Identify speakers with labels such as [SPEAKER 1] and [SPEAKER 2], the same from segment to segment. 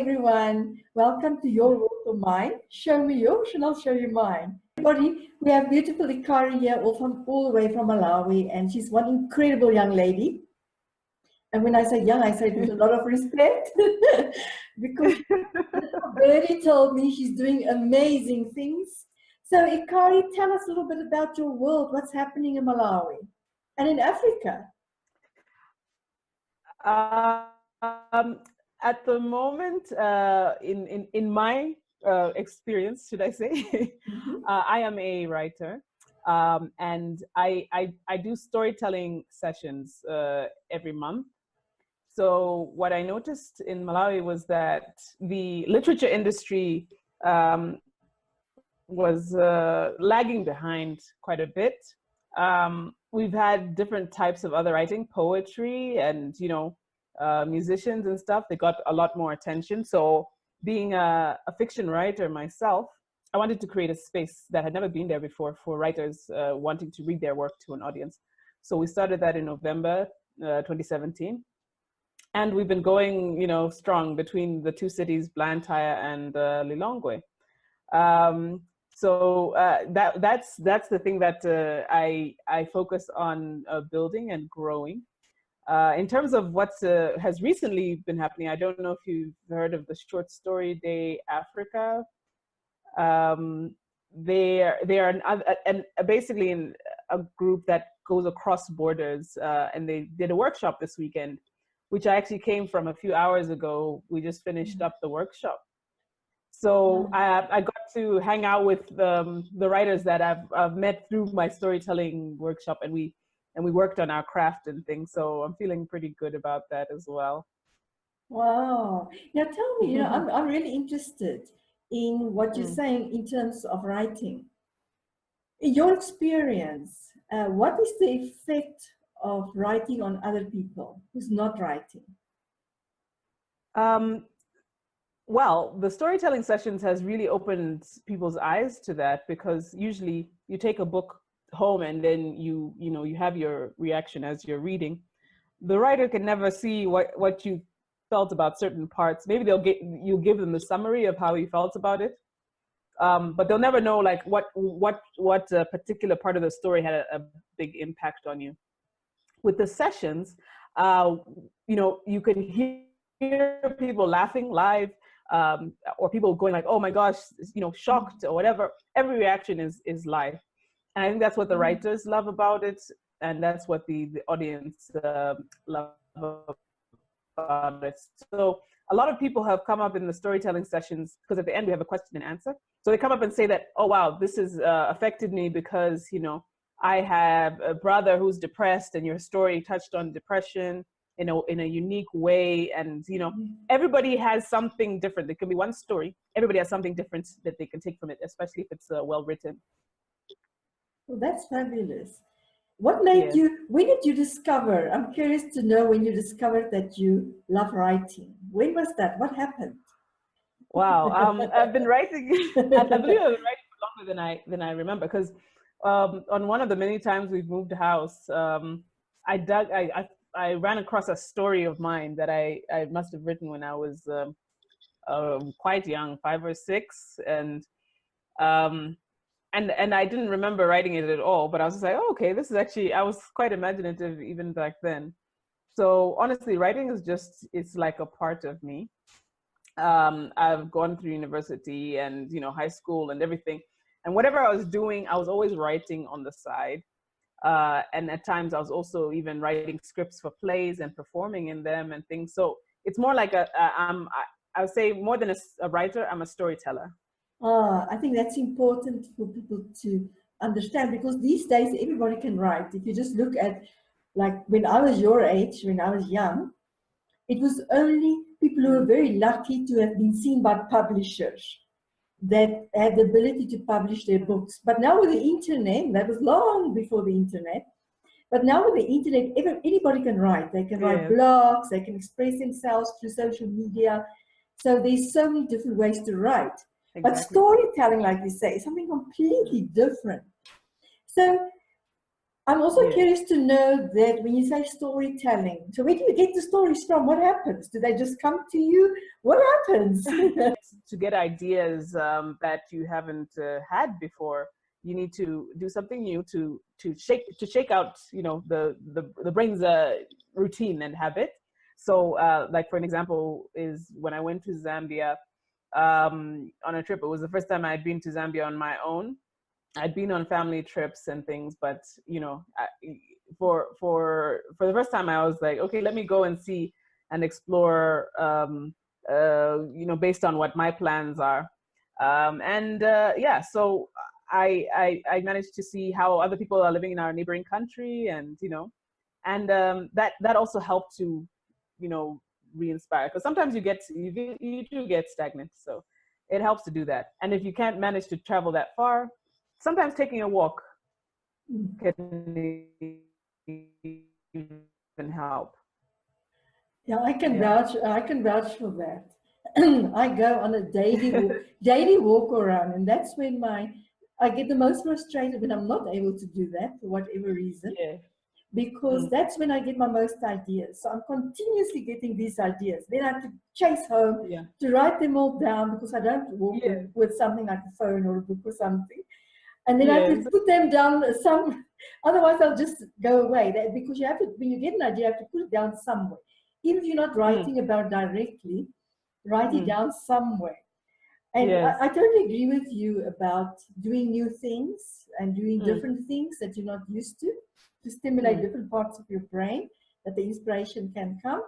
[SPEAKER 1] everyone. Welcome to Your World or Mine. Show me yours and I'll show you mine. Everybody, we have beautiful Ekari here all the way from Malawi, and she's one incredible young lady. And when I say young, I say it with a lot of respect because Birdie told me she's doing amazing things. So Ekari, tell us a little bit about your world, what's happening in Malawi and in Africa.
[SPEAKER 2] At the moment, in my experience, should I say, I am a writer, and I do storytelling sessions every month. So what I noticed in Malawi was that the literature industry was lagging behind quite a bit. We've had different types of other writing, poetry, and musicians and stuff. They got a lot more attention. So being a fiction writer myself, I wanted to create a space that had never been there before for writers wanting to read their work to an audience. So we started that in November 2017. And we've been going, strong between the two cities, Blantyre and Lilongwe. So that's the thing that I focus on building and growing. In terms of what has recently been happening, I don't know if you've heard of the Short Story Day Africa. They are basically in a group that goes across borders, and they did a workshop this weekend, which I actually came from a few hours ago. We just finished up the workshop. So I got to hang out with the writers that I've met through my storytelling workshop, and we worked on our craft and things. So I'm feeling pretty good about that as well.
[SPEAKER 1] Wow. Now tell me, I'm really interested in what you're saying in terms of writing. In your experience, what is the effect of writing on other people who's not writing?
[SPEAKER 2] Well, the storytelling sessions has really opened people's eyes to that, because usually you take a book home and then you have your reaction as you're reading. The writer can never see what you felt about certain parts. Maybe you'll give them the summary of how you felt about it, but they'll never know like what particular part of the story had a big impact on you. With the sessions, you can hear people laughing live, or people going like, "Oh my gosh," shocked or whatever. Every reaction is live, and I think that's what the writers love about it, and that's what the audience love about it. So a lot of people have come up in the storytelling sessions, because at the end we have a question and answer. So they come up and say that, "Oh wow, this has affected me because I have a brother who's depressed, and your story touched on depression in a unique way." And everybody has something different. It can be one story. Everybody has something different that they can take from it, especially if it's well written.
[SPEAKER 1] Well, that's fabulous. What made you? When did you discover? I'm curious to know when you discovered that you love writing. When was that? What happened?
[SPEAKER 2] Wow, I've been writing. I believe I've been writing for longer than I remember, because on one of the many times we've moved house, I ran across a story of mine that I must have written when I was quite young, 5 or 6, and I didn't remember writing it at all. But I was just like, oh, okay, this is actually, I was quite imaginative even back then. So honestly, writing it's like a part of me. I've gone through university and high school and everything, and whatever I was doing, I was always writing on the side. And at times I was also even writing scripts for plays and performing in them and things. So it's more like I would say more than a writer, I'm a storyteller.
[SPEAKER 1] I think that's important for people to understand, because these days everybody can write. If you just look at, like, when I was your age, when I was young, it was only people who were very lucky to have been seen by publishers that had the ability to publish their books. But now with the internet, that was long before the internet, but now with the internet, anybody can write. They can write blogs, they can express themselves through social media. So there's so many different ways to write. Exactly. But storytelling, like you say, is something completely different. So I'm also
[SPEAKER 2] Yeah.
[SPEAKER 1] curious to know that when you say storytelling, so where do you get the stories from? What happens? Do they just come to you? What happens?
[SPEAKER 2] To get ideas that you haven't had before, you need to do something new to shake out, you know, the brain's routine and habit. So like for an example is when I went to Zambia on a trip. It was the first time I'd been to Zambia on my own. I'd been on family trips and things, but you know, for the first time, I was like, okay, let me go and see and explore, you know, based on what my plans are, and yeah, so I managed to see how other people are living in our neighboring country, and you know, and that also helped to, you know, re-inspire, because sometimes you do get stagnant, so it helps to do that. And if you can't manage to travel that far, sometimes taking a walk can even help.
[SPEAKER 1] Yeah, I can
[SPEAKER 2] Yeah.
[SPEAKER 1] vouch. I can vouch for that. I go on a daily walk around, and that's when I get the most frustrated when I'm not able to do that for whatever reason,
[SPEAKER 2] Yeah.
[SPEAKER 1] because that's when I get my most ideas. So I'm continuously getting these ideas. Then I have to chase home
[SPEAKER 2] Yeah.
[SPEAKER 1] to write them all down, because I don't walk
[SPEAKER 2] Yeah.
[SPEAKER 1] with something like a phone or a book or something. And then I have
[SPEAKER 2] Yes.
[SPEAKER 1] to put them down otherwise I'll just go away. Because you have to, when you get an idea, you have to put it down somewhere. Even if you're not writing about directly, write it down somewhere. And
[SPEAKER 2] Yes.
[SPEAKER 1] I totally agree with you about doing new things and doing different things that you're not used to stimulate different parts of your brain, that the inspiration can come.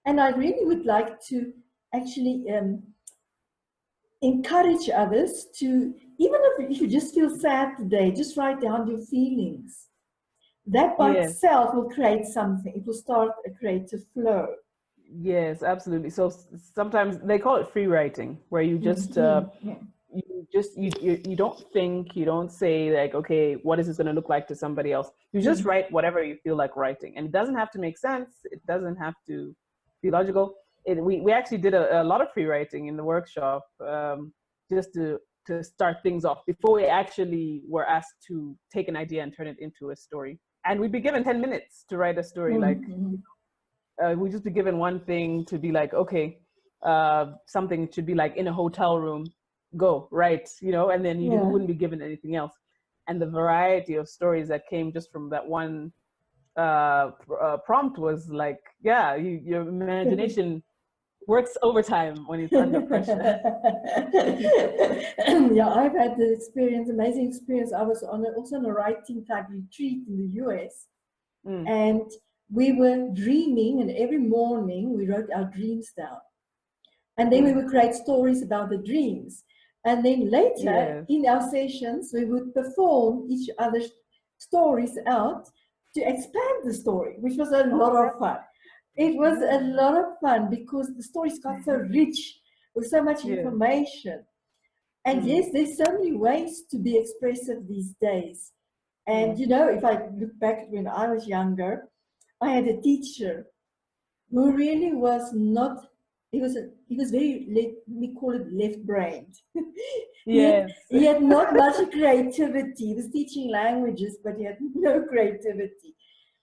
[SPEAKER 1] And I really would like to actually encourage others to, even if you just feel sad today, just write down your feelings. That by
[SPEAKER 2] Yes.
[SPEAKER 1] itself will create something. It will start a creative flow.
[SPEAKER 2] Yes, absolutely. So sometimes they call it free writing, where you just you don't think, you don't say like, okay, what is this going to look like to somebody else? You just write whatever you feel like writing, and it doesn't have to make sense. It doesn't have to be logical. We actually did a lot of free writing in the workshop, just to start things off before we actually were asked to take an idea and turn it into a story. And we'd be given 10 minutes to write a story. Like we'd just be given one thing to be like, okay, something should be like in a hotel room, go, write, you know, and then you wouldn't be given anything else. And the variety of stories that came just from that one prompt was like, yeah, your imagination works overtime when it's under pressure.
[SPEAKER 1] Yeah, I've had the experience, amazing experience. I was also on a writing type retreat in the US, and we were dreaming, and every morning we wrote our dreams down. And then we would create stories about the dreams. And then later in our sessions, we would perform each other's stories out to expand the story, which was a lot of fun. It was a lot of fun because the stories got so rich with so much information. And yes, there's so many ways to be expressive these days. And you know, if I look back when I was younger, I had a teacher who really was not, he was very, let me call it, left-brained. He had not much creativity. He was teaching languages, but he had no creativity.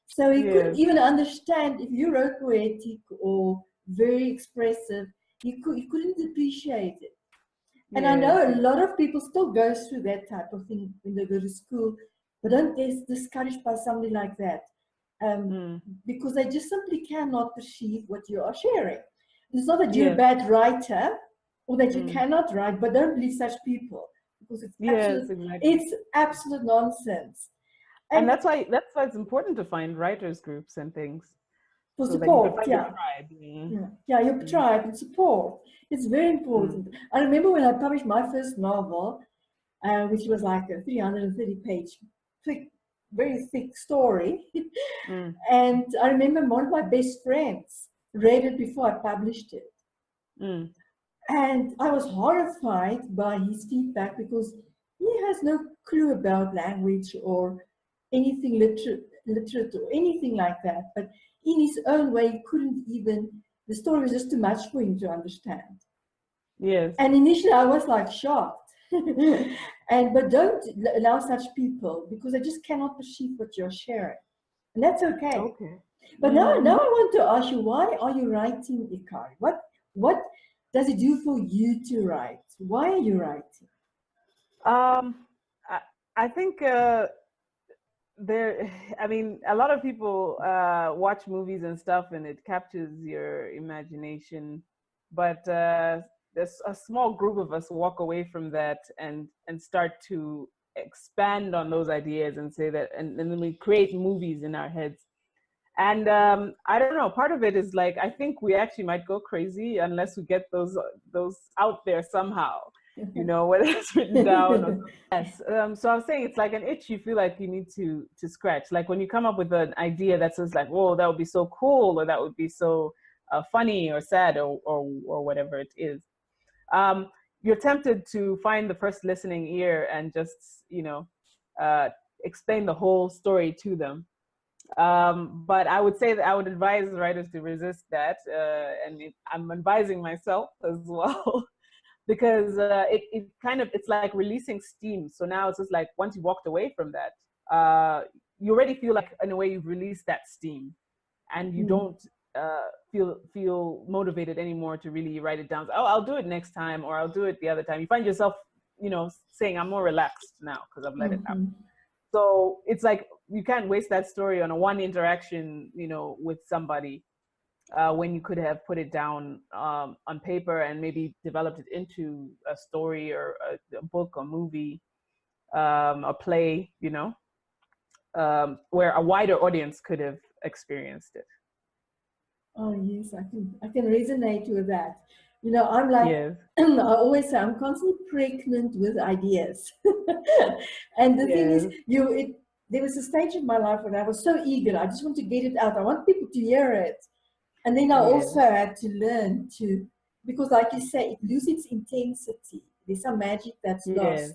[SPEAKER 1] So he couldn't even understand if you wrote poetic or very expressive, he couldn't appreciate it. And I know a lot of people still go through that type of thing when they go to school, but don't get discouraged by somebody like that. Because they just simply cannot perceive what you are sharing. It's not that you're a bad writer or that you cannot write, but don't believe such people, because it's absolute nonsense.
[SPEAKER 2] And that's why it's important to find writers groups and things.
[SPEAKER 1] For
[SPEAKER 2] so
[SPEAKER 1] support,
[SPEAKER 2] that you can find your tribe.
[SPEAKER 1] Your tribe and support. It's very important. I remember when I published my first novel, which was like a 330-page thick, very thick story. And I remember one of my best friends read it before I published it. And I was horrified by his feedback, because he has no clue about language or anything literate or anything like that. But in his own way, he couldn't even, the story was just too much for him to understand.
[SPEAKER 2] Yes.
[SPEAKER 1] And initially I was like shocked. And but don't allow such people, because they just cannot perceive what you're sharing, and that's okay.
[SPEAKER 2] Okay.
[SPEAKER 1] But now I want to ask you, why are you writing, Ekari? What does it do for you to write? Why are you writing?
[SPEAKER 2] I think I mean, a lot of people watch movies and stuff, and it captures your imagination, but there's a small group of us walk away from that and start to expand on those ideas and say that, and then we create movies in our heads. And I don't know, part of it is like, I think we actually might go crazy unless we get those out there somehow, you know, whether it's written down or yes. So I was saying, it's like an itch you feel like you need to scratch. Like when you come up with an idea that says like, whoa, that would be so cool, or that would be so funny or sad or whatever it is. You're tempted to find the first listening ear and just, you know, explain the whole story to them. But I would say that I would advise writers to resist that, and I'm advising myself as well, because it kind of, it's like releasing steam. So now it's just like, once you walked away from that, you already feel like in a way you've released that steam, and you don't feel motivated anymore to really write it down. So, oh, I'll do it next time, or I'll do it the other time. You find yourself, you know, saying, I'm more relaxed now because I've let it out. So it's like, you can't waste that story on a one interaction, you know, with somebody, when you could have put it down on paper and maybe developed it into a story or a book or movie, a play, you know, where a wider audience could have experienced it.
[SPEAKER 1] Oh yes, I can resonate with that. You know, I'm like,
[SPEAKER 2] yes.
[SPEAKER 1] I always say, I'm constantly pregnant with ideas. And the thing is, there was a stage of my life when I was so eager. I just want to get it out. I want people to hear it. And then I also had to learn to, because like you say, it loses its intensity. There's some magic that's lost.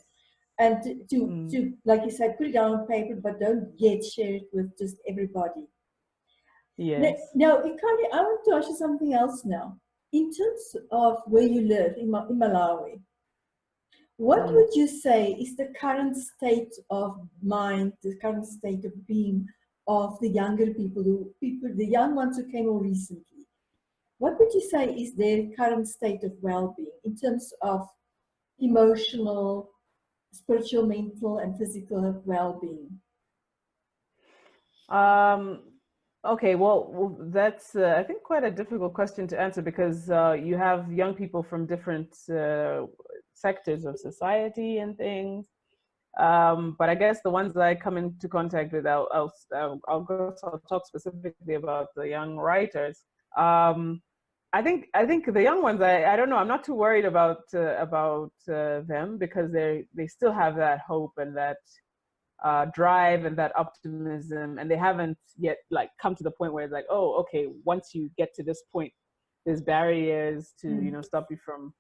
[SPEAKER 1] And to, like you say, put it down on paper, but don't yet share it with just everybody.
[SPEAKER 2] Yes.
[SPEAKER 1] Now, Ekari, I want to ask you something else now. In terms of where you live in Malawi, what would you say is the current state of mind, the current state of being of the younger people, the young ones who came more recently? What would you say is their current state of well-being in terms of emotional, spiritual, mental, and physical well-being?
[SPEAKER 2] Okay, well, that's I think quite a difficult question to answer, because you have young people from different sectors of society and things. But I guess the ones that I come into contact with, I'll talk specifically about the young writers. I think the young ones, I don't know, I'm not too worried about them, because they still have that hope and that drive and that optimism, and they haven't yet like come to the point where it's like, oh, okay, once you get to this point, there's barriers to you know, stop you from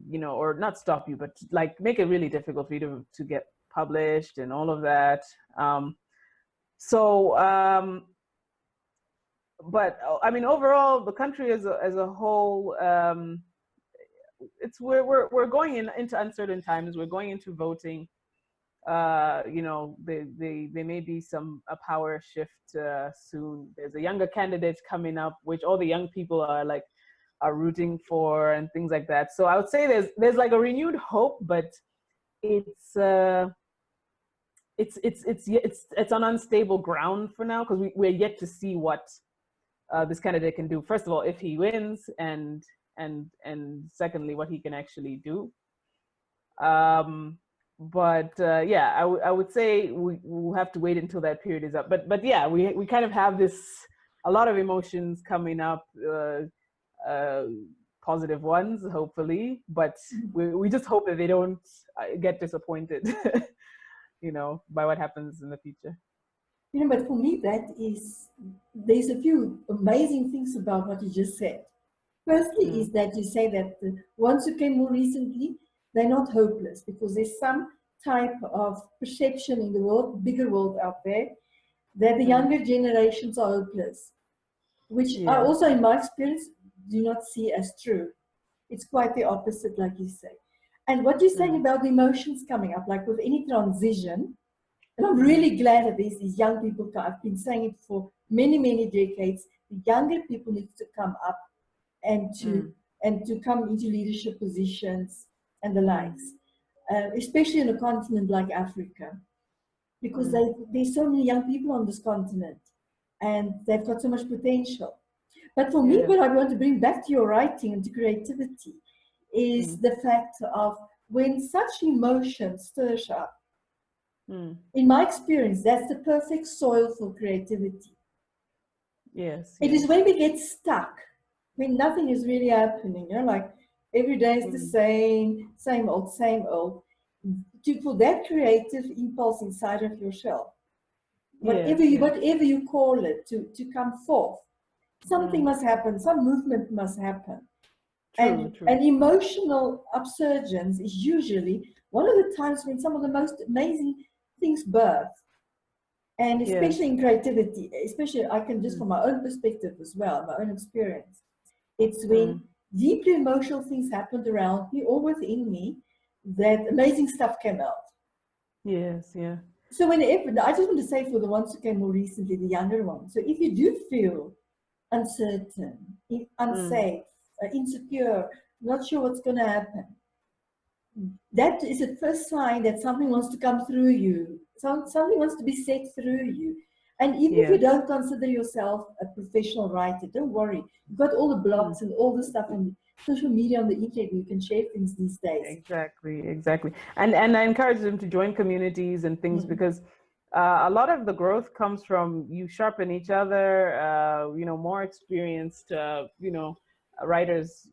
[SPEAKER 2] you know, or not stop you, but like make it really difficult for you to get published and all of that. But I mean, overall, the country as a whole, it's we're going into uncertain times. We're going into voting. You know, there may be a power shift soon. There's a younger candidate coming up, which all the young people are rooting for and things like that. So I would say there's like a renewed hope, but it's on unstable ground for now, because we're yet to see what this candidate can do. First of all, if he wins, and secondly, what he can actually do. But yeah, I would say we'll have to wait until that period is up. But yeah, we kind of have a lot of emotions coming up, positive ones, hopefully. But we just hope that they don't get disappointed, you know, by what happens in the future.
[SPEAKER 1] You know, but for me, there's a few amazing things about what you just said. Firstly, is that you say that the ones who came more recently, they're not hopeless, because there's some type of perception in the world, bigger world out there, that the younger generations are hopeless, which I also, in my experience, do not see as true. It's quite the opposite, like you say. And what you're saying
[SPEAKER 2] Mm.
[SPEAKER 1] about the emotions coming up, like with any transition, and I'm
[SPEAKER 2] Mm.
[SPEAKER 1] really glad that there's these young people. I've been saying it for many, many decades. The younger people need to come up and to come into leadership positions and the likes, especially in a continent like Africa, because there's so many young people on this continent, and they've got so much potential. But for me,
[SPEAKER 2] Yeah.
[SPEAKER 1] what I want to bring back to your writing and to creativity is the fact of when such emotion stirs up. In my experience, that's the perfect soil for creativity.
[SPEAKER 2] Yes.
[SPEAKER 1] It is when we get stuck, when nothing is really happening, like every day is the same old, same old. For that creative impulse inside of yourself,
[SPEAKER 2] Yes.
[SPEAKER 1] whatever you call it, to come forth, something must happen, some movement must happen.
[SPEAKER 2] True.
[SPEAKER 1] And emotional upsurgence is usually one of the times when some of the most amazing things birth. And especially in creativity, especially I can just from my own perspective as well, my own experience, it's when deeply emotional things happened around me or within me that amazing stuff came out.
[SPEAKER 2] Yes. Yeah.
[SPEAKER 1] So whenever, I just want to say for the ones who came more recently, the younger ones, so if you do feel uncertain, unsafe, insecure, not sure what's going to happen, that is the first sign that something wants to come through you. Something wants to be said through you. And even if you don't consider yourself a professional writer, don't worry. You've got all the blogs and all the stuff on social media, on the internet, you can share things these days.
[SPEAKER 2] Exactly. And I encourage them to join communities and things because a lot of the growth comes from you sharpen each other, more experienced, writers,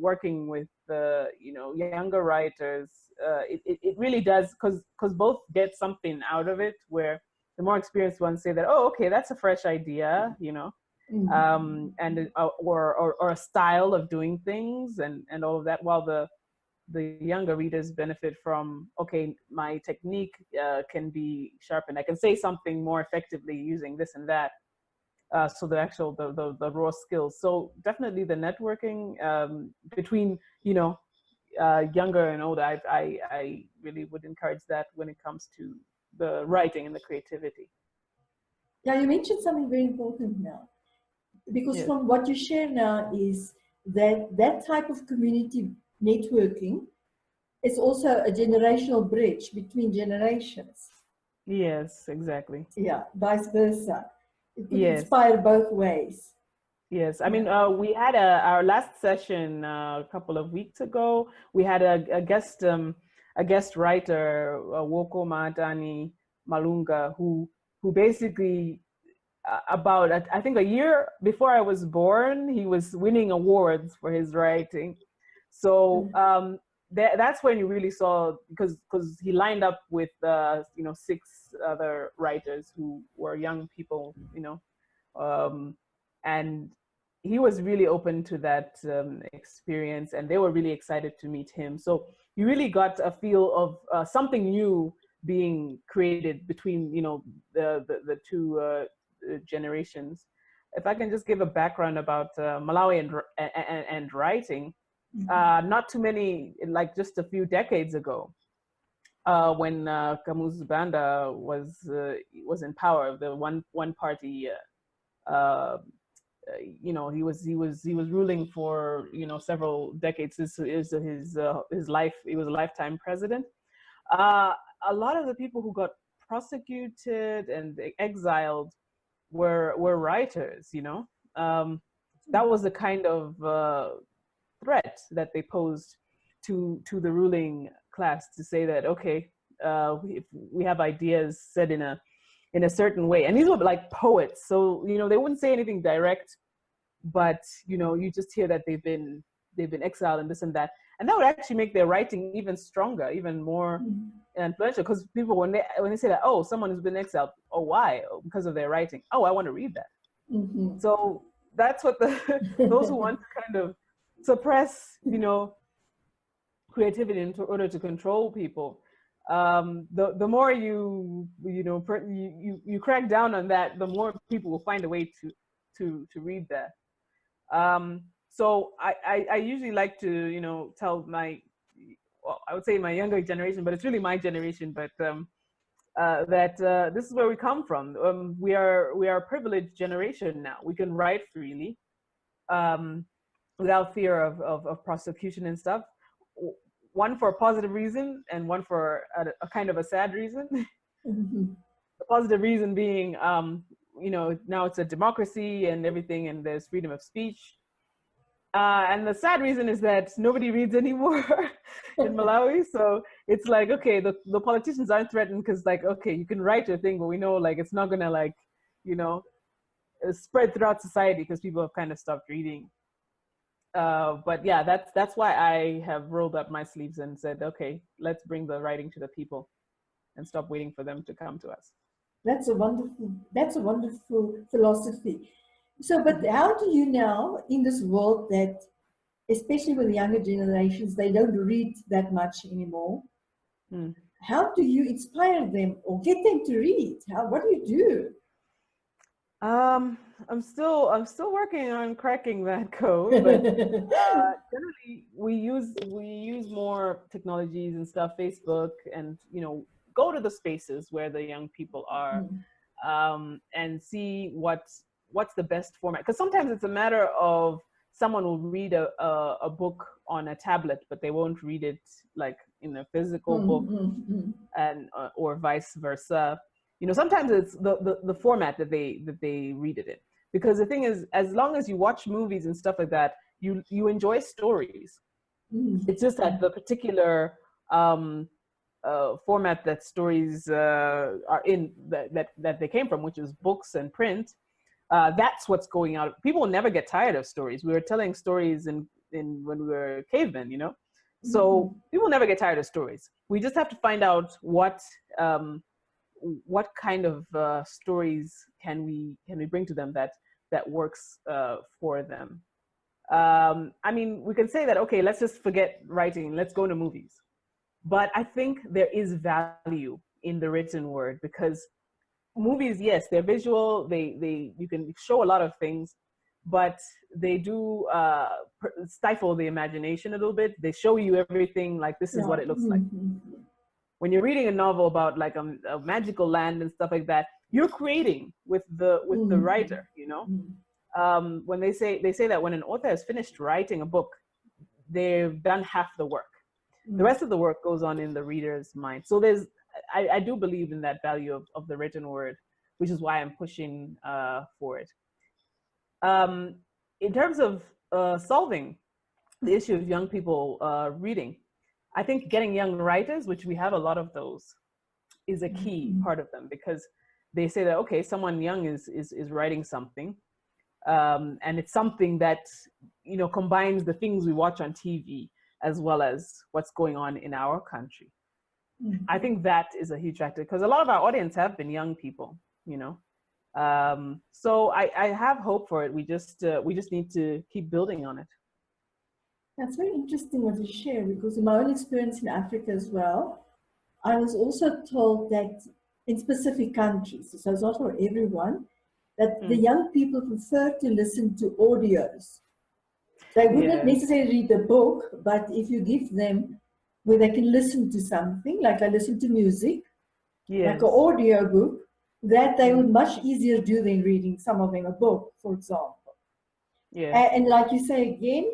[SPEAKER 2] working with younger writers. It really does because both get something out of it, where the more experienced ones say that, oh, okay, that's a fresh idea, and or a style of doing things and all of that, while the younger readers benefit from, okay, my technique can be sharpened. I can say something more effectively using this and that. So the actual, the raw skills. So definitely the networking between, younger and older, I really would encourage that when it comes to the writing and the creativity.
[SPEAKER 1] Yeah, you mentioned something very important now, because from what you share now is that type of community networking is also a generational bridge between generations.
[SPEAKER 2] Yes, exactly.
[SPEAKER 1] Yeah, vice versa. It could inspire both ways.
[SPEAKER 2] Yes, I mean, we had our last session a couple of weeks ago. We had a guest writer, Woko Mahatani Malunga, who basically about I think a year before I was born, he was winning awards for his writing. So that's when you really saw, because he lined up with 6 other writers who were young people, and he was really open to that experience, and they were really excited to meet him. So you really got a feel of something new being created between the two generations. If I can just give a background about Malawi and writing, not too many, like just a few decades ago, when Kamuzu Banda was in power, the one party. He was ruling for several decades. This is his life. He was a lifetime president. A lot of the people who got prosecuted and exiled were writers. That was the kind of threat that they posed to the ruling class, to say that, okay, if we have ideas said in a certain way, and these were like poets, so they wouldn't say anything direct, but you just hear that they've been exiled and this and that, and that would actually make their writing even stronger, even more influential, because people, when they say that, oh, someone who's been exiled, oh, why? Oh, because of their writing. Oh, I want to read that. So that's what those who want to kind of suppress creativity in order to control people, the more you crack down on that, the more people will find a way to read that. So I usually like to tell well, I would say my younger generation, but it's really my generation. But this is where we come from. We are a privileged generation now. We can write freely, without fear of prosecution and stuff. One for a positive reason, and one for a kind of a sad reason.
[SPEAKER 1] Mm-hmm.
[SPEAKER 2] The positive reason being, now it's a democracy and everything, and there's freedom of speech. And the sad reason is that nobody reads anymore in Malawi. So it's like, okay, the politicians aren't threatened because, like, okay, you can write your thing, but we know, like, it's not gonna, like, spread throughout society because people have kind of stopped reading. But yeah, that's why I have rolled up my sleeves and said, okay, let's bring the writing to the people and stop waiting for them to come to us.
[SPEAKER 1] That's a wonderful philosophy. So, but how do you now, in this world that, especially with the younger generations, they don't read that much anymore, how do you inspire them or get them to read? What do you do?
[SPEAKER 2] I'm still working on cracking that code, but generally we use more technologies and stuff, Facebook, and go to the spaces where the young people are, and see what's the best format. Because sometimes it's a matter of someone will read a book on a tablet, but they won't read it like in a physical book, and or vice versa. Sometimes it's the format that they read it in. Because the thing is, as long as you watch movies and stuff like that, you enjoy stories. It's just that the particular format that stories are in, that they came from, which is books and print. That's what's going out. People will never get tired of stories. We were telling stories in when we were cavemen, So people never get tired of stories. We just have to find out what kind of stories can we bring to them that works for them. I mean, we can say that, okay, let's just forget writing, let's go to movies. But I think there is value in the written word, because movies, yes, they're visual, you can show a lot of things, but they do stifle the imagination a little bit. They show you everything, like, this is what it looks like. When you're reading a novel about, like, a magical land and stuff like that, you're creating with the writer, when they say that when an author has finished writing a book, they've done half the work. The rest of the work goes on in the reader's mind. So I do believe in that value of the written word, which is why I'm pushing for it. In terms of solving the issue of young people reading, I think getting young writers, which we have a lot of those, is a key part of them, because they say that, okay, someone young is writing something, and it's something that combines the things we watch on TV as well as what's going on in our country. I think that is a huge factor, because a lot of our audience have been young people, so I have hope for it. We just need to keep building on it.
[SPEAKER 1] That's very interesting what you share, because in my own experience in Africa as well, I was also told that in specific countries, so it's not for everyone, that the young people prefer to listen to audios. They wouldn't necessarily read the book, but if you give them where they can listen to something, like they listen to music, like an audio book, that they would much easier do than reading, some of them, a book, for example. And like you say again,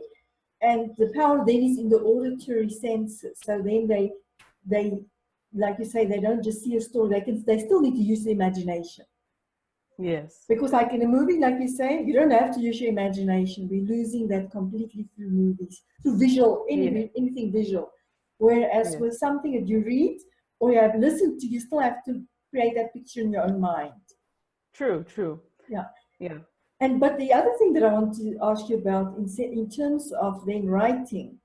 [SPEAKER 1] and the power then is in the auditory senses. So then they like you say, they don't just see a story, they still need to use the imagination.
[SPEAKER 2] Yes.
[SPEAKER 1] Because like in a movie, like you say, you don't have to use your imagination. We're losing that completely through movies, through visual, anything visual. Whereas with something that you read or you have listened to, you still have to create that picture in your own mind.
[SPEAKER 2] True.
[SPEAKER 1] Yeah.
[SPEAKER 2] Yeah.
[SPEAKER 1] But the other thing that I want to ask you about in terms of then writing,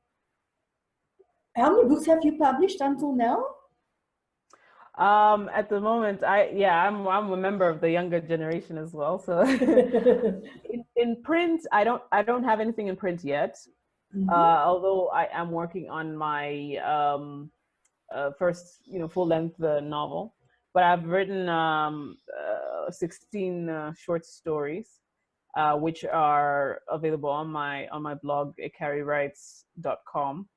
[SPEAKER 1] how many books have you published until now?
[SPEAKER 2] At the moment, I'm a member of the younger generation as well. So in print, I don't have anything in print yet. Although I am working on my first full length novel, but I've written 16 short stories, which are available on my blog EKARI'S.com.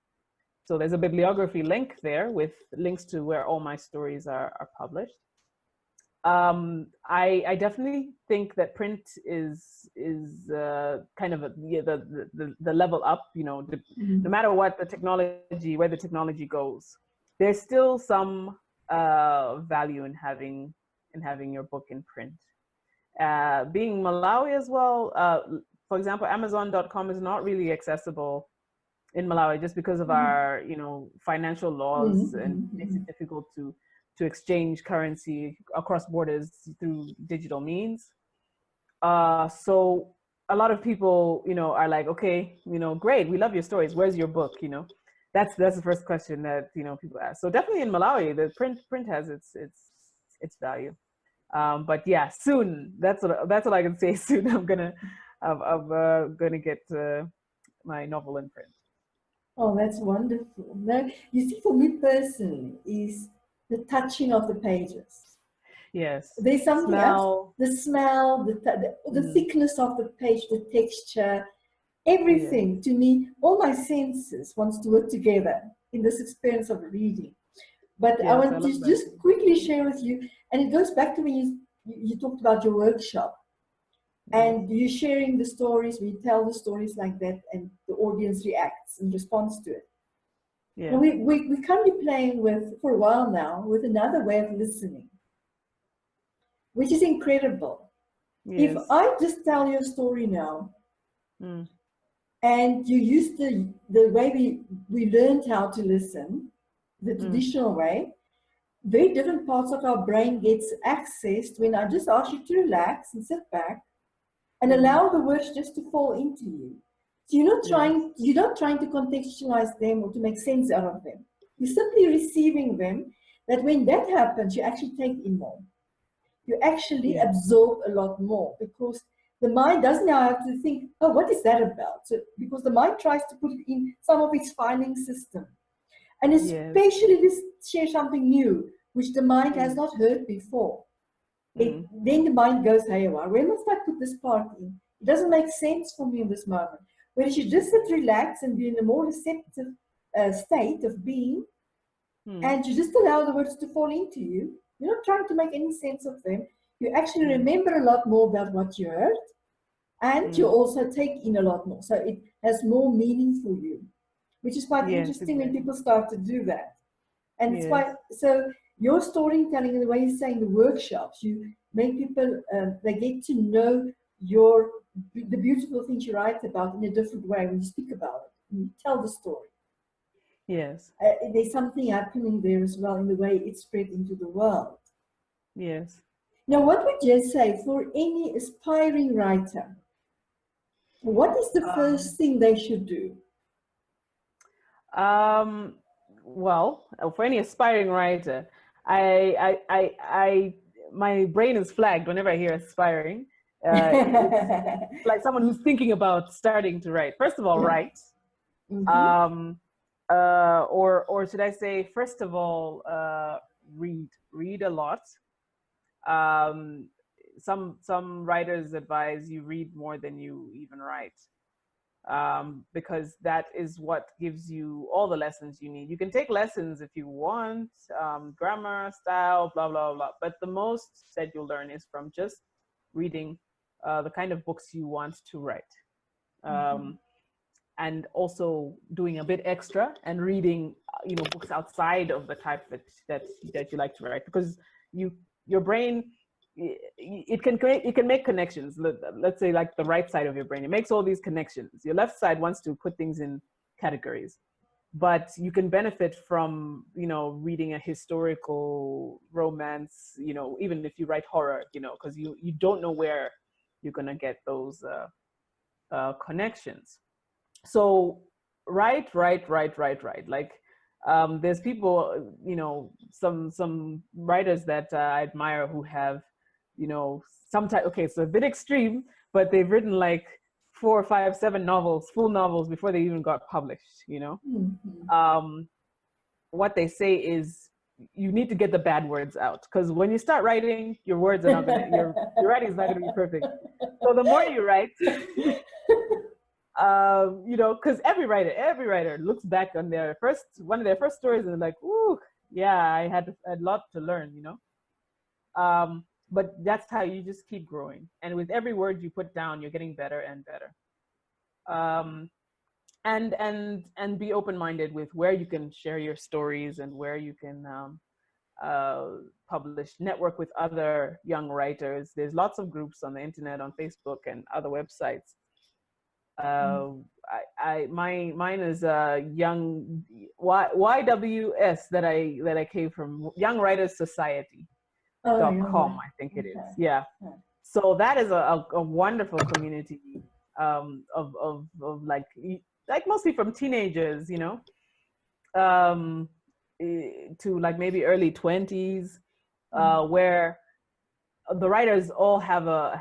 [SPEAKER 2] So there's a bibliography link there with links to where all my stories are published. I definitely think that print is kind of the level up. You know, no matter what the technology, where the technology goes, there's still some value in having your book in print. Being Malawi as well, for example, Amazon.com is not really accessible in Malawi just because of our, you know, financial laws, and it makes it difficult to exchange currency across borders through digital means. So a lot of people, you know, are like, okay, you know, great, we love your stories. Where's your book? You know, that's the first question that, you know, people ask. So definitely in Malawi, the print has its value. But yeah, soon. That's what I can say. Soon, I'm gonna get my novel in print.
[SPEAKER 1] Oh, that's wonderful. Now, you see, for me personally, is the touching of the pages.
[SPEAKER 2] Yes.
[SPEAKER 1] There's something else. The smell, the thickness of the page, the texture, everything. To me, all my senses wants to work together in this experience of reading. But I want to just quickly share with you, and it goes back to when you talked about your workshop. And you're sharing the stories, we tell the stories like that, and the audience reacts in response to it. Yeah. Now we can't be playing with, for a while now, with another way of listening, which is incredible. Yes. If I just tell you a story now, and you use the way we learned how to listen, the traditional way, very different parts of our brain gets accessed when I just ask you to relax and sit back and allow the words just to fall into you. So you're not trying to contextualize them or to make sense out of them. You're simply receiving them, that when that happens, you actually take in more. You actually absorb a lot more, because the mind doesn't now have to think, oh, what is that about? So, because the mind tries to put it in some of its filing system. And especially this share something new, which the mind has not heard before. Then the mind goes, hey, where must I put this part in? It doesn't make sense for me in this moment. Whereas you just sit, relax, and be in a more receptive state of being, and you just allow the words to fall into you. You're not trying to make any sense of them. You actually remember a lot more about what you heard, and you also take in a lot more. So it has more meaning for you, which is quite interesting when people start to do that. And it's quite, so your storytelling and the way you say in the workshops, you make people, they get to know the beautiful things you write about in a different way when you speak about it, when you tell the story.
[SPEAKER 2] Yes.
[SPEAKER 1] There's something happening there as well in the way it's spread into the world.
[SPEAKER 2] Yes.
[SPEAKER 1] Now, what would you say for any aspiring writer? What is the first thing they should do?
[SPEAKER 2] Well, for any aspiring writer, my brain is flagged whenever I hear aspiring. It's like someone who's thinking about starting to write. First of all, write. Or should I say, first of all, read a lot. Some writers advise you read more than you even write, because that is what gives you all the lessons you need. You can take lessons if you want, grammar, style, blah, blah, blah. But the most that you'll learn is from just reading the kind of books you want to write. And also doing a bit extra and reading, books outside of the type that you like to write, because your brain, it can make connections. Let's say like the right side of your brain, it makes all these connections. Your left side wants to put things in categories, but you can benefit from reading a historical romance, even if you write horror, because you don't know where you're gonna get those connections. So write. Like there's people, some writers that I admire who have, sometimes, okay, so a bit extreme, but they've written like 4, 5, 7 novels, full novels, before they even got published. What they say is you need to get the bad words out, because when you start writing, your words are not gonna, your writing is not gonna be perfect. So the more you write, You know, because every writer looks back on one of their first stories and they're like, ooh, yeah, I had a lot to learn, you know. But that's how you just keep growing, and with every word you put down, you're getting better and better. And be open-minded with where you can share your stories and where you can publish, network with other young writers. There's lots of groups on the internet, on Facebook and other websites. Mine is young YWS that I came from, Young Writers Society.com, I think it is. Yeah. So that is a wonderful community of like mostly from teenagers, you know, to like maybe early 20s, where the writers all have a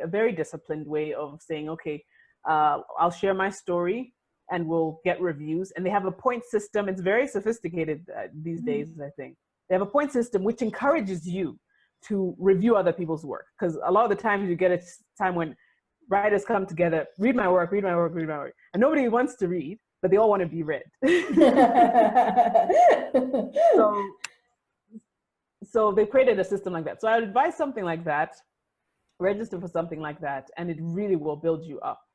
[SPEAKER 2] very disciplined way of saying, okay, I'll share my story and we'll get reviews. And they have a point system. It's very sophisticated these days, I think. They have a point system which encourages you to review other people's work. Because a lot of the times you get a time when writers come together, read my work, and nobody wants to read, but they all want to be read. So they created a system like that. So I would advise something like that, register for something like that, and it really will build you up.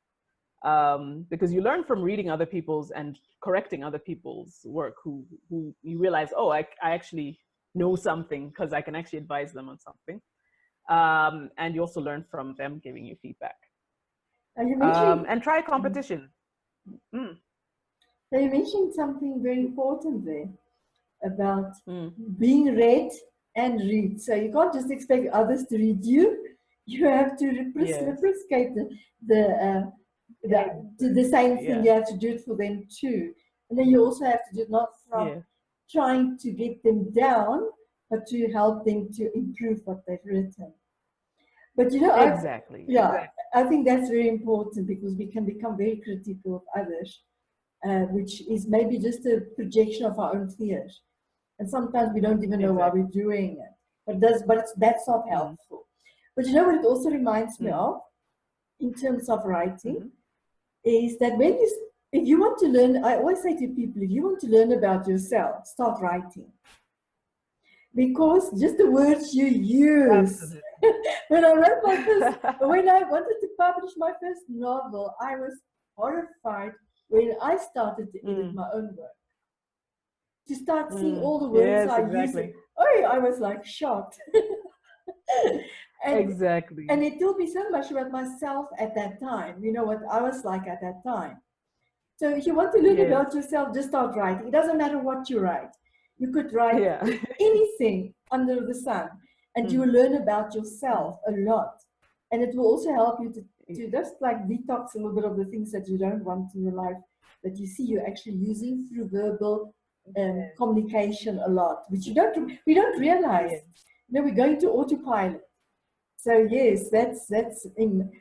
[SPEAKER 2] Because you learn from reading other people's and correcting other people's work, who you realize, oh, I actually know something because I can actually advise them on something. And you also learn from them giving you feedback. And try competition.
[SPEAKER 1] Now you mentioned something very important there about being read and read. So you can't just expect others to read you. You have to reciprocate the same thing. You have to do it for them too. And then you also have to do it not from trying to get them down, but to help them to improve what they've written. But you know, I think that's very important, because we can become very critical of others, which is maybe just a projection of our own fears. And sometimes we don't even know why we're doing it. But that's not helpful. But you know what it also reminds me of, in terms of writing, is that if you want to learn, I always say to people, if you want to learn about yourself, start writing. Because just the words you use. When I wanted to publish my first novel, I was horrified when I started to edit my own work. To start seeing all the words I use. Oh, I was like shocked. And it told me so much about myself at that time, you know, what I was like at that time. So if you want to learn about yourself, just start writing. It doesn't matter what you write. You could write anything under the sun, and you will learn about yourself a lot. And it will also help you to just like detox a little bit of the things that you don't want in your life, that you see you're actually using through verbal communication a lot, which we don't realize. You know, we're going to autopilot. So yes, that's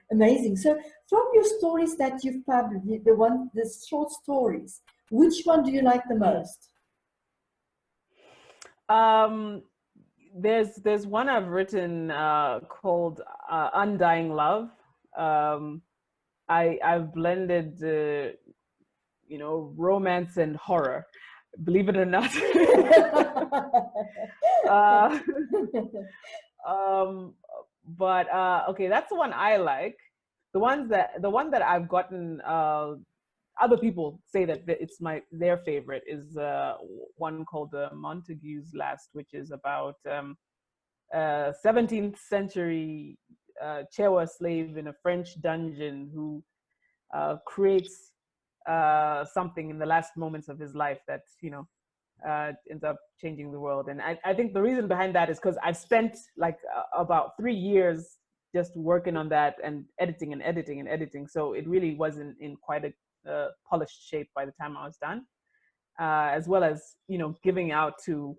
[SPEAKER 1] amazing. So from your stories that you've published, the short stories, which one do you like the most?
[SPEAKER 2] There's one I've written called Undying Love. I've blended you know, romance and horror, believe it or not. But okay, that's the one I like. The one that I've gotten other people say that it's their favorite is one called Montague's Last, which is about 17th century Chewa slave in a French dungeon who creates something in the last moments of his life that, you know, ends up changing the world. And I think the reason behind that is because I've spent like about 3 years just working on that and editing. So it really wasn't in quite a polished shape by the time I was done, as well as, you know, giving out to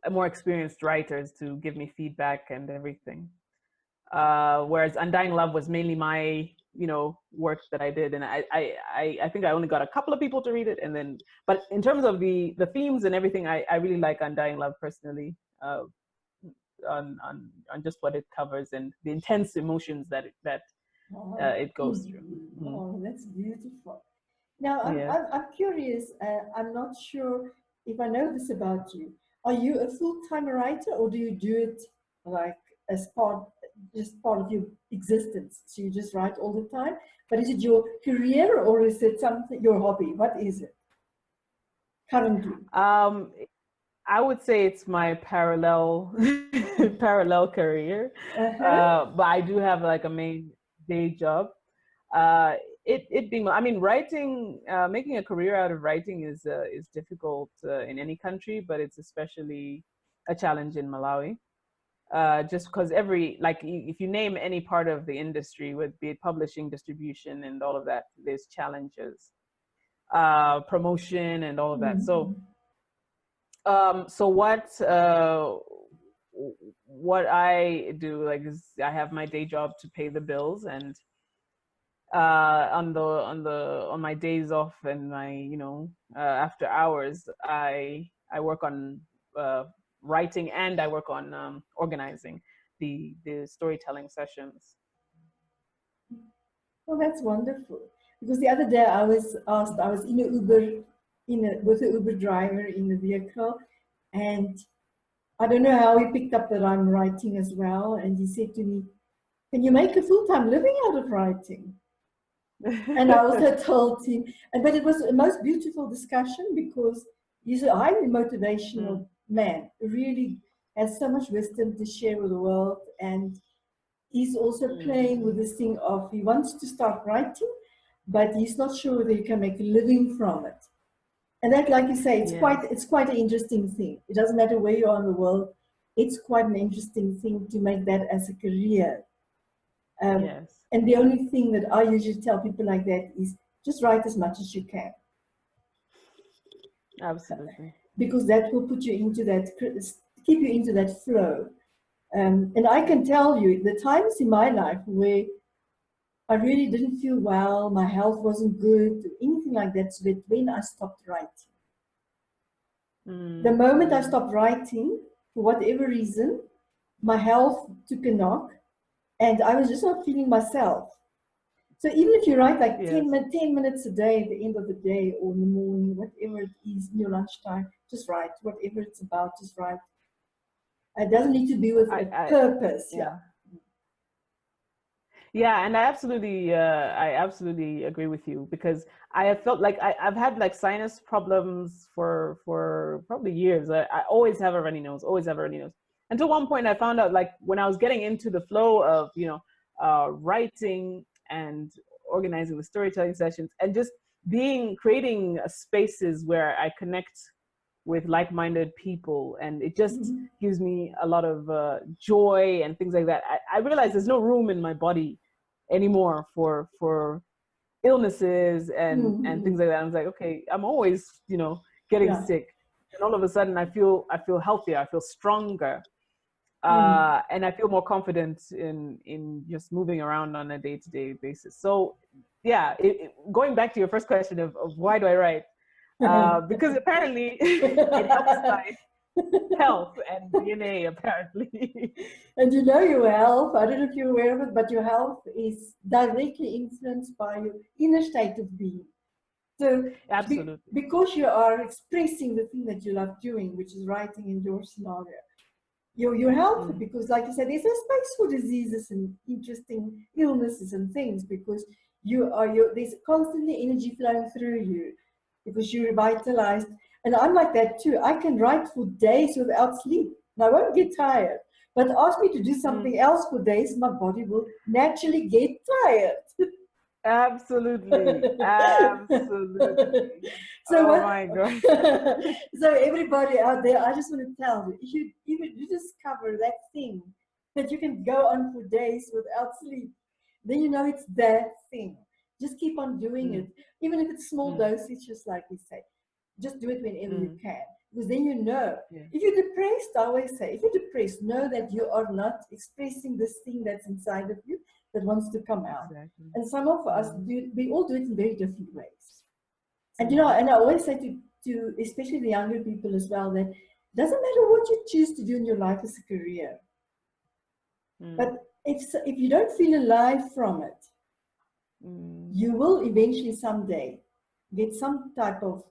[SPEAKER 2] more experienced writers to give me feedback and everything. Whereas Undying Love was mainly my, you know, work that I did, and I think I only got a couple of people to read it, and then, but in terms of the themes and everything, I really like Undying Love personally, on just what it covers and the intense emotions that it goes through.
[SPEAKER 1] Oh, that's beautiful. Now,
[SPEAKER 2] Yes.
[SPEAKER 1] I'm curious. I'm not sure if I know this about you. Are you a full-time writer, or do you do it like as just part of your existence? So you just write all the time? But is it your career, or is it something your hobby? What is it currently?
[SPEAKER 2] I would say it's my parallel parallel career,
[SPEAKER 1] Uh-huh.
[SPEAKER 2] but I do have like a main day job. Uh, it being, I mean, writing, making a career out of writing is difficult in any country, but it's especially a challenge in Malawi. Just because if you name any part of the industry, with be it publishing, distribution, and all of that, there's challenges, promotion, and all of that. So
[SPEAKER 1] Mhm.
[SPEAKER 2] so what I do, like, is I have my day job to pay the bills, and on my days off and my after hours, I work on writing, and I work on organizing the storytelling sessions.
[SPEAKER 1] Oh, that's wonderful. Because the other day I was asked, I was in a Uber, with an Uber driver in the vehicle, and I don't know how he picked up that I'm writing as well. And he said to me, "Can you make a full-time living out of writing?" And I also told him, but it was the most beautiful discussion because he's a highly motivational man, really has so much wisdom to share with the world. And he's also playing with this thing of he wants to start writing, but he's not sure whether he can make a living from it. And that, like you say,
[SPEAKER 2] Yes.
[SPEAKER 1] it's quite an interesting thing. It doesn't matter where you are in the world. It's quite an interesting thing to make that as a career.
[SPEAKER 2] Yes.
[SPEAKER 1] And the only thing that I usually tell people like that is just write as much as you can,
[SPEAKER 2] Absolutely.
[SPEAKER 1] because that will put you into that, keep you into that flow. And I can tell you the times in my life where I really didn't feel well, my health wasn't good, anything like that, so that when I stopped writing. The moment I stopped writing, for whatever reason, my health took a knock and I was just not feeling myself. So even if you write like
[SPEAKER 2] Yes.
[SPEAKER 1] 10 minutes a day at the end of the day or in the morning, whatever it is in your lunchtime, just write. Whatever it's about, just write. It doesn't need to be with a purpose. Yeah.
[SPEAKER 2] Yeah, and I absolutely agree with you, because I have felt like I've had like sinus problems for probably years. I always have a runny nose, always have a runny nose. Until one point I found out, like, when I was getting into the flow of, writing and organizing the storytelling sessions, and just creating spaces where I connect with like-minded people, and it just gives me a lot of joy and things like that. I realize there's no room in my body anymore for illnesses and things like that. I was like, okay, I'm always getting sick, and all of a sudden I feel healthier, I feel stronger, and I feel more confident in just moving around on a day-to-day basis. So yeah, going back to your first question of why do I write, because apparently it helps my health and DNA, apparently.
[SPEAKER 1] And your health, I don't know if you're aware of it, but your health is directly influenced by your inner state of being. So
[SPEAKER 2] Absolutely.
[SPEAKER 1] because you are expressing the thing that you love doing, which is writing in your scenario, you're healthy, because like you said, there's no space for diseases and interesting illnesses and things, because there's constantly energy flowing through you because you're revitalized. And I'm like that too. I can write for days without sleep and I won't get tired. But ask me to do something else for days, my body will naturally get tired.
[SPEAKER 2] Absolutely. Absolutely. Oh my God.
[SPEAKER 1] So everybody out there, I just want to tell you, if you discover that thing that you can go on for days without sleep, then you know it's that thing. Just keep on doing it, even if it's small dosages, like we say. Just do it whenever you can, because then you know. If you're depressed, I always say, if you're depressed, know that you are not expressing this thing that's inside of you that wants to come out.
[SPEAKER 2] Exactly.
[SPEAKER 1] And some of us we all do it in very different ways. And and I always say to especially the younger people as well, that it doesn't matter what you choose to do in your life as a career. But if you don't feel alive from it, you will eventually someday get some type of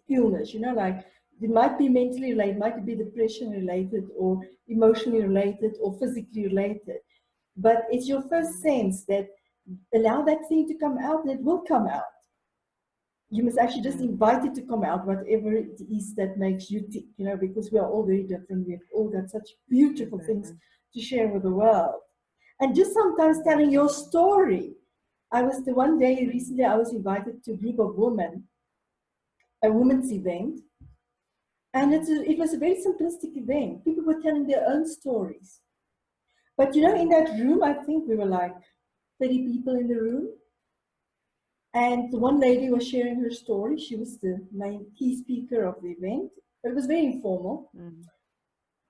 [SPEAKER 1] illness, like it might be mentally related, might be depression related or emotionally related or physically related. But it's your first sense that allow that thing to come out, and it will come out. You must actually just invite it to come out, whatever it is that makes you tick, because we are all very different. We've all got such beautiful things to share with the world. And just sometimes telling your story. One day recently, I was invited to a group of women, a women's event. And it was a very simplistic event. People were telling their own stories. But in that room, I think we were like 30 people in the room. And one lady was sharing her story. She was the main key speaker of the event. But it was very informal.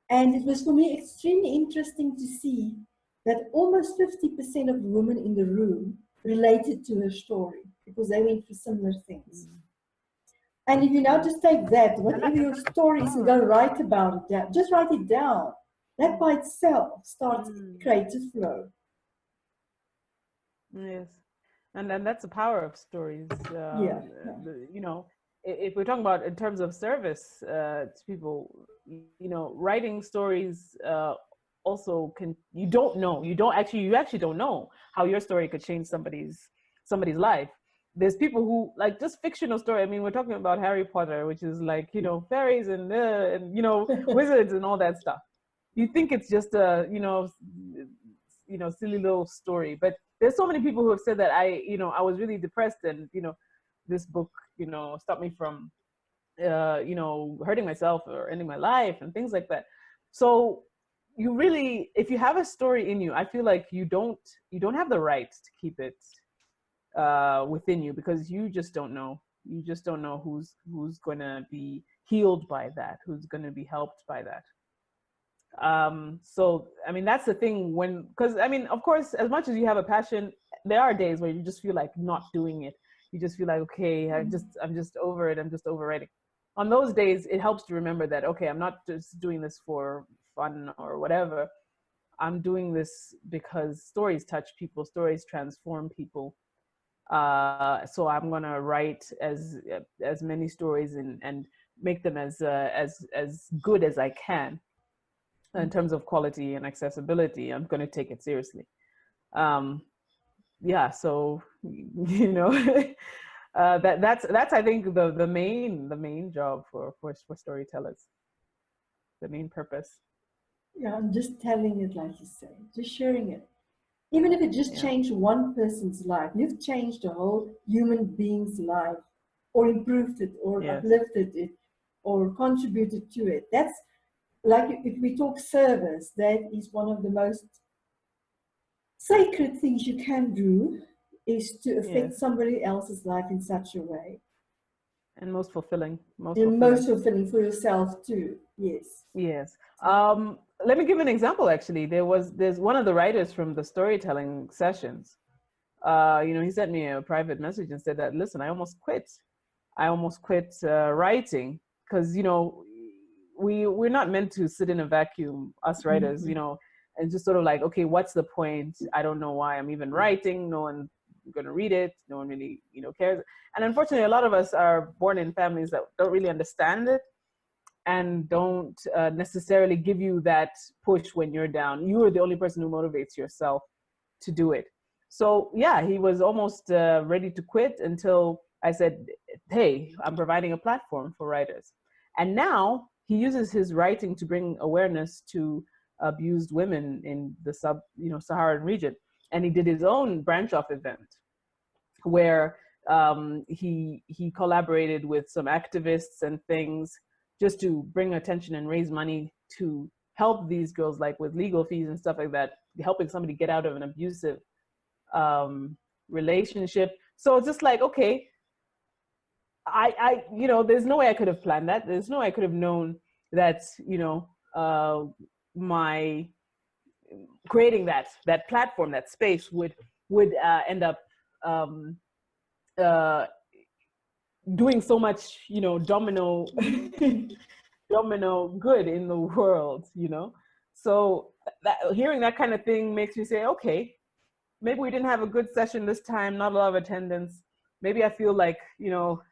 [SPEAKER 1] And it was for me extremely interesting to see that almost 50% of the women in the room related to her story because they went through similar things. And if you now just take that, whatever your story is, and go write about it down, just write it down. That by itself starts creative flow.
[SPEAKER 2] Yes. And that's the power of stories. If we're talking about in terms of service to people, writing stories also you actually don't know how your story could change somebody's life. There's people who like just fictional story. I mean, we're talking about Harry Potter, which is like, fairies and wizards and all that stuff. You think it's just a, silly little story, but there's so many people who have said that I was really depressed and, this book, stopped me from, hurting myself or ending my life and things like that. So you really, if you have a story in you, I feel like you don't have the right to keep it within you because you just don't know. You just don't know who's going to be healed by that, who's going to be helped by that. So, I mean, that's the thing because I mean, of course, as much as you have a passion, there are days where you just feel like not doing it. You just feel like, okay, I'm just over it. I'm just over writing. On those days, it helps to remember that, okay, I'm not just doing this for fun or whatever. I'm doing this because stories touch people, stories transform people. So I'm going to write as many stories and make them as good as I can. In terms of quality and accessibility, I'm going to take it seriously. So that's I think the main job for storytellers, the main purpose.
[SPEAKER 1] Yeah, I'm just telling it like you say, just sharing it. Even if it just changed one person's life, you've changed a whole human being's life, or improved it, or uplifted it, or contributed to it. That's like if we talk service, that is one of the most sacred things you can do, is to affect somebody else's life in such a way.
[SPEAKER 2] And most fulfilling.
[SPEAKER 1] Most fulfilling for yourself too. Yes.
[SPEAKER 2] Yes. Let me give an example. Actually, there's one of the writers from the storytelling sessions. He sent me a private message and said that, listen, I almost quit writing because we're not meant to sit in a vacuum, us writers, and just sort of like, okay, what's the point? I don't know why I'm even writing. No one's going to read it. No one really, cares. And unfortunately, a lot of us are born in families that don't really understand it and don't necessarily give you that push when you're down. You are the only person who motivates yourself to do it. So yeah, he was almost ready to quit until I said, hey, I'm providing a platform for writers. And now he uses his writing to bring awareness to abused women in the Saharan region. And he did his own branch off event where he collaborated with some activists and things just to bring attention and raise money to help these girls, like with legal fees and stuff like that, helping somebody get out of an abusive relationship. So it's just like, okay, I there's no way I could have planned that. There's no way I could have known that, my creating that platform, that space would end up doing so much, domino good in the world, So hearing that kind of thing makes me say, okay, maybe we didn't have a good session this time, not a lot of attendance. Maybe I feel like, you know,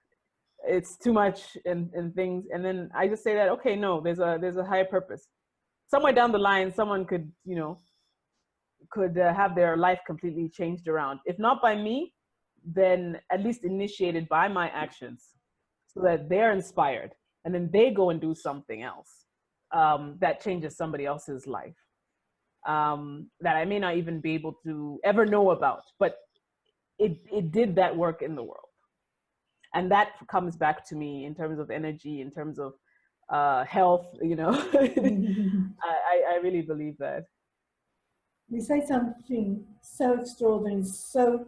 [SPEAKER 2] it's too much and things. And then I just say that, okay, no, there's a higher purpose. Somewhere down the line, someone could, you know, could have their life completely changed around. If not by me, then at least initiated by my actions, so that they're inspired and then they go and do something else that changes somebody else's life, that I may not even be able to ever know about, but it did that work in the world. And that comes back to me in terms of energy, in terms of health, you know. I really believe that.
[SPEAKER 1] You say something so extraordinary, so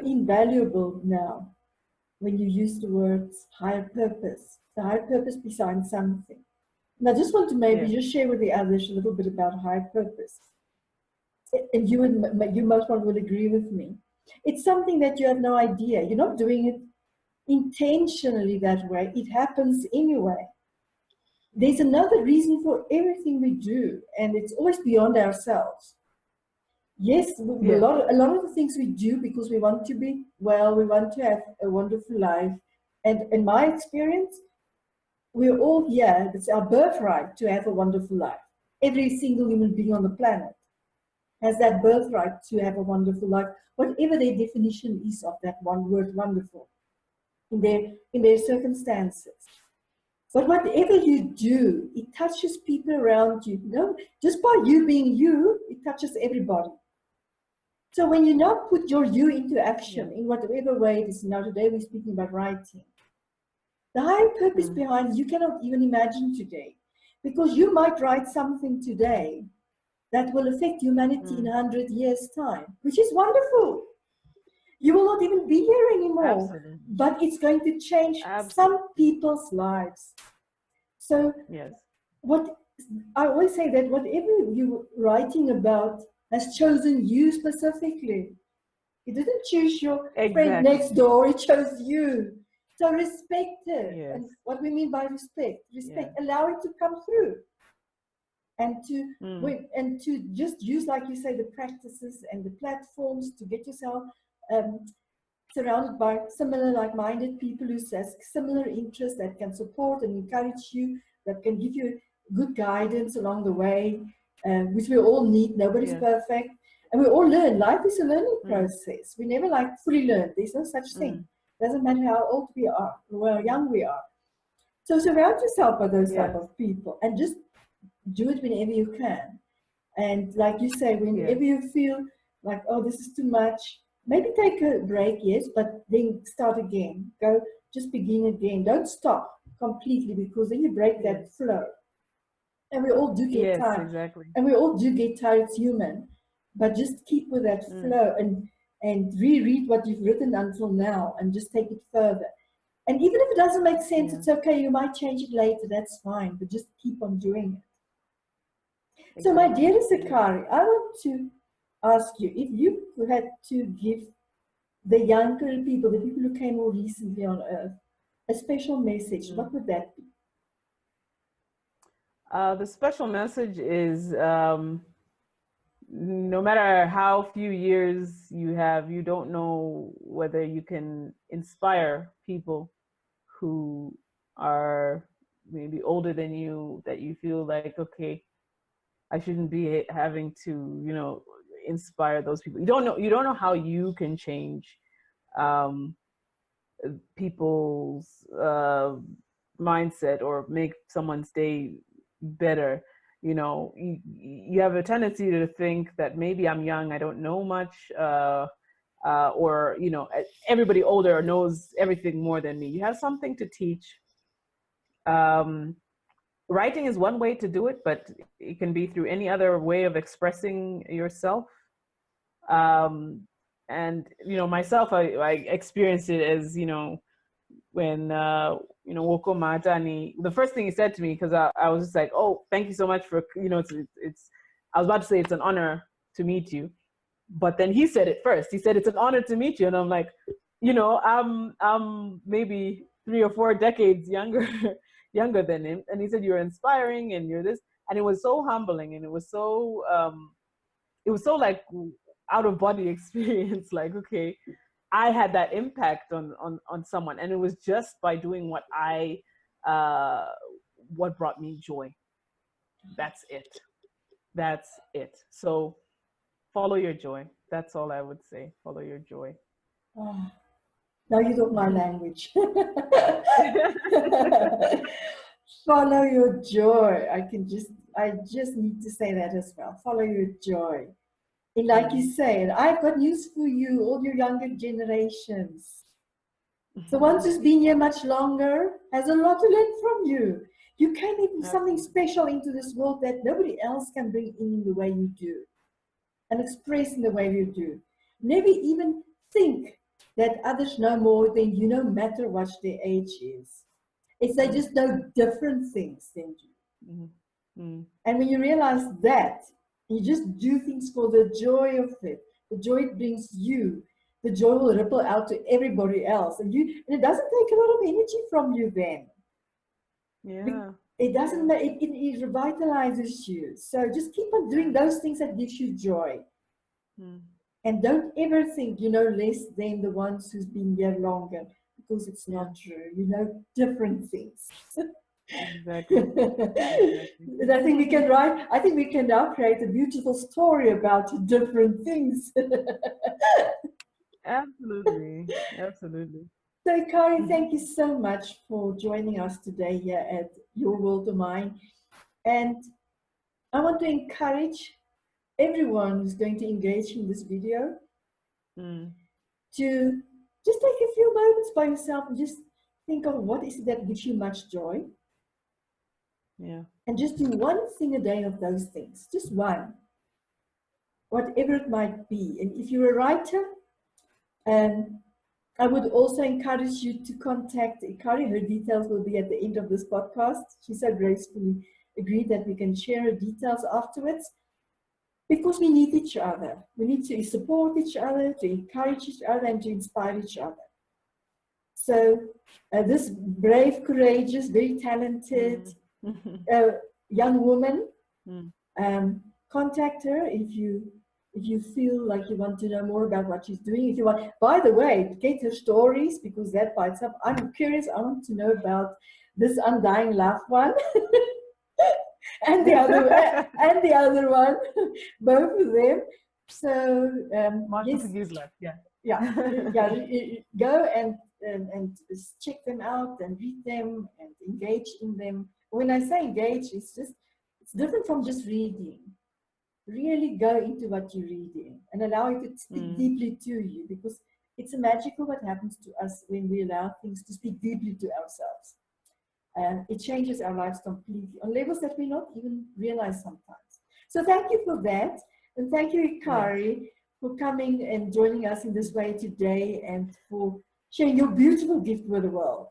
[SPEAKER 1] invaluable now when you use the words higher purpose, the higher purpose behind something. And I just want to maybe just share with the others a little bit about higher purpose. And you most probably will agree with me. It's something that you have no idea. You're not doing it intentionally that way. It happens anyway. There's another reason for everything we do, and it's always beyond ourselves. Yes, a lot of the things we do because we want to be well, we want to have a wonderful life. And in my experience, we're all here. It's our birthright to have a wonderful life. Every single human being on the planet has that birthright to have a wonderful life, whatever their definition is of that one word, wonderful, in their circumstances. But whatever you do, it touches people around you. No, just by you being you, it touches everybody. So when you now put your you into action in whatever way it is, now today we're speaking about writing, the higher purpose behind it, you cannot even imagine today. Because you might write something today that will affect humanity in 100 years' time, which is wonderful. You will not even be here anymore, but it's going to change some people's lives. So what I always say that whatever you're writing about has chosen you specifically. It didn't choose your friend next door, it chose you. So respect it. And what we mean by respect, allow it to come through. And to just use, like you say, the practices and the platforms to get yourself surrounded by similar like-minded people who has similar interests that can support and encourage you, that can give you good guidance along the way, which we all need. Nobody's perfect. And we all learn. Life is a learning process. We never like fully learn. There's no such thing. Doesn't matter how old we are or how young we are. So surround yourself by those type of people and just do it whenever you can. And like you say, whenever you feel like, oh, this is too much, maybe take a break, yes, but then start again. Just begin again. Don't stop completely, because then you break that flow. And we all do get tired. And we all do get tired, it's human. But just keep with that flow and reread what you've written until now and just take it further. And even if it doesn't make sense, it's okay. You might change it later. That's fine. But just keep on doing it. So my dearest Ekari, I want to ask you, if you had to give the younger people, the people who came more recently on earth, a special message, what would that be?
[SPEAKER 2] The special message is, no matter how few years you have, you don't know whether you can inspire people who are maybe older than you, that you feel like, okay, I shouldn't be having to, you know, inspire those people. You don't know how you can change people's mindset or make someone's day better. You know, you have a tendency to think that maybe I'm young, I don't know much, or, you know, everybody older knows everything more than me. You have something to teach. Writing is one way to do it, but it can be through any other way of expressing yourself. And, you know, myself, I experienced it as, you know, when, you know, Woko Matani, the first thing he said to me, because I was just like, oh, thank you so much for, you know, I was about to say it's an honor to meet you. But then he said it first. He said, it's an honor to meet you. And I'm like, you know, I'm maybe 3 or 4 decades younger than him. And he said, you're inspiring and you're this. And it was so humbling and it was so it was so like out of body experience. Like, okay, I had that impact on someone, and it was just by doing what brought me joy. That's it. That's it. So follow your joy. That's all I would say. Follow your joy.
[SPEAKER 1] Oh, now you talk my language. Follow your joy. I just need to say that as well. Follow your joy. And like you say, and I've got news for you, all your younger generations. The ones who's been here much longer has a lot to learn from you. You can bring something special into this world that nobody else can bring in the way you do and express in the way you do. Never even think that others know more than you, no matter what their age is. It's they just know different things than you. And when you realize that, you just do things for the joy of it. The joy it brings you. The joy will ripple out to everybody else. And it doesn't take a lot of energy from you then.
[SPEAKER 2] Yeah.
[SPEAKER 1] It doesn't, it revitalizes you. So just keep on doing those things that gives you joy. And don't ever think you know less than the ones who's been here longer, because it's not true. You know different things.
[SPEAKER 2] Exactly.
[SPEAKER 1] And I think we can now create a beautiful story about different things.
[SPEAKER 2] Absolutely. Absolutely.
[SPEAKER 1] So, Ekari, thank you so much for joining us today here at Your World of Mine. And I want to encourage everyone who's going to engage in this video to just take a few moments by yourself and just think of what is it that gives you much joy.
[SPEAKER 2] Yeah.
[SPEAKER 1] And just do one thing a day of those things, just one, whatever it might be. And if you're a writer, I would also encourage you to contact Ekari. Her details will be at the end of this podcast. She so gracefully agreed that we can share her details afterwards, because we need each other. We need to support each other, to encourage each other, and to inspire each other. So this brave, courageous, very talented young woman, contact her if you feel like you want to know more about what she's doing. If you want, by the way, get her stories, because that by itself, I'm curious. I want to know about this Undying Love one. and the other one, both of them. So
[SPEAKER 2] Montague's life,
[SPEAKER 1] go and check them out and read them and engage in them. When I say engage, it's different from just reading. Really go into what you're reading and allow it to speak deeply to you, because it's magical what happens to us when we allow things to speak deeply to ourselves. And it changes our lives completely on levels that we not even realize sometimes. So thank you for that. And thank you, Ekari, for coming and joining us in this way today and for sharing your beautiful gift with the world.